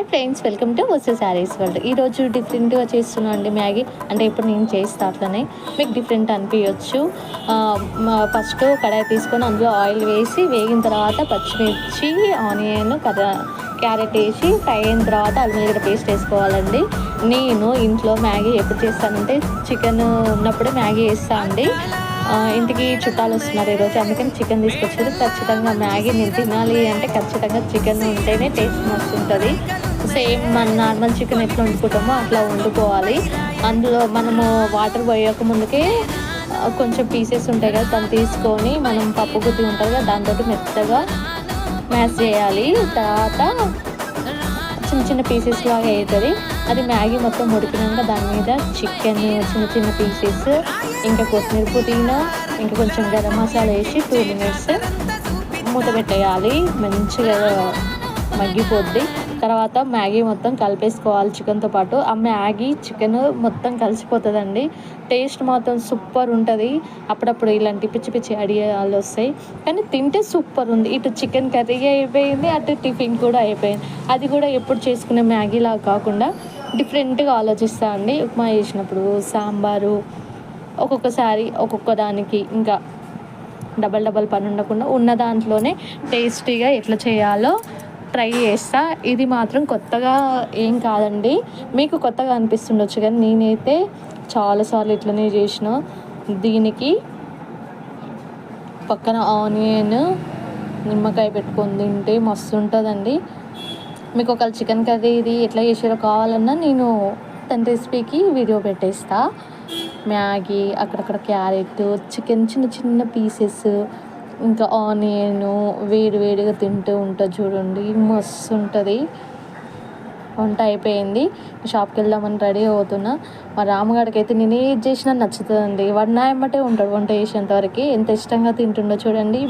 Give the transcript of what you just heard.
Hi friends, welcome to వస్తు saris world. ఈరోజు డిఫరెంట్గా చేస్తున్నాను అండి మ్యాగీ. అంటే ఇప్పుడు నేను చేస్తా అట్లనే మీకు డిఫరెంట్ అనిపించవచ్చు. ఫస్ట్ కడాయి తీసుకొని అందులో ఆయిల్ వేసి వేగిన తర్వాత పచ్చిమిర్చి, ఆనియన్, క్యారెట్ వేసి ఫ్రై అయిన తర్వాత అల్లం వెల్లిగడ్డ పేస్ట్ వేసుకోవాలండి. నేను ఇంట్లో మ్యాగీ ఎప్పుడు చేస్తానంటే చికెన్ ఉన్నప్పుడే మ్యాగీ వేస్తాను అండి. ఇంటికి చుట్టాలు వస్తున్నారు ఈరోజు, అందుకని చికెన్ తీసుకొచ్చారు. ఖచ్చితంగా మ్యాగీ నేను తినాలి అంటే ఖచ్చితంగా చికెన్ ఉంటేనే టేస్ట్ మస్తు ఉంటుంది. సేమ్ మన నార్మల్ చికెన్ ఎట్లా వండుకుంటామో అట్లా వండుకోవాలి. అందులో మనము వాటర్ పోయక ముందుకే కొంచెం పీసెస్ ఉంటాయి కదా, దాన్ని తీసుకొని మనం పప్పు గుత్తి ఉంటుంది కదా దాంతో మెత్తగా మ్యాష్ చేయాలి. తర్వాత చిన్న చిన్న పీసెస్ లాగా అవుతుంది. అది మ్యాగీ మొత్తం ఉడికినాక దాని మీద చికెన్ చిన్న చిన్న పీసెస్, ఇంకా కొత్తిమీర, పుదీనా, ఇంకా కొంచెం గరం మసాలా వేసి 2 minutes మూత పెట్టేయాలి. మంచిగా మగ్గిపోద్ది. తర్వాత మ్యాగీ మొత్తం కలిపేసుకోవాలి చికెన్తో పాటు. ఆ మ్యాగీ చికెన్ మొత్తం కలిసిపోతుందండి. టేస్ట్ మాత్రం సూపర్ ఉంటుంది. అప్పుడప్పుడు ఇలాంటి పిచ్చి పిచ్చి ఐడియాలు వస్తాయి, కానీ తింటే సూపర్ ఉంది. ఇటు చికెన్ కర్రీ అయిపోయింది, అటు టిఫిన్ కూడా అయిపోయింది. అది కూడా ఎప్పుడు చేసుకునే మ్యాగీలా కాకుండా డిఫరెంట్గా ఆలోచిస్తా అండి. ఉప్మా చేసినప్పుడు, సాంబారు, ఒక్కొక్కసారి ఒక్కొక్క దానికి ఇంకా డబల్ పని ఉండకుండా ఉన్న దాంట్లోనే టేస్టీగా ఎట్లా చేయాలో ట్రై చేస్తా. ఇది మాత్రం కొత్తగా ఏం కాదండి, మీకు కొత్తగా అనిపిస్తుండొచ్చు కానీ నేనైతే చాలాసార్లు ఇట్లనే చేసిన. దీనికి పక్కన ఆనియన్, నిమ్మకాయ పెట్టుకొని తింటే మస్తు ఉంటుందండి. మీకు ఒకవేళ చికెన్ కర్రీ ఇది ఎట్లా చేసారో కావాలన్నా నేను దాని రెసిపీకి వీడియో పెట్టేస్తా. మ్యాగీ, అక్కడక్కడ క్యారెట్, చికెన్ చిన్న చిన్న పీసెస్, ఇంకా ఆనియన్ వేడిగా తింటూ ఉంటుంది చూడండి, మస్తు ఉంటుంది. వంట అయిపోయింది, షాప్కి వెళ్దామని రెడీ అవుతున్నా. మా రామగాడికి అయితే నేను ఏది చేసినా నచ్చుతుందండి. వాడు నా ఎమ్మటే ఉంటాడు వంట చేసేంతవరకు. ఎంత ఇష్టంగా తింటుండో చూడండి.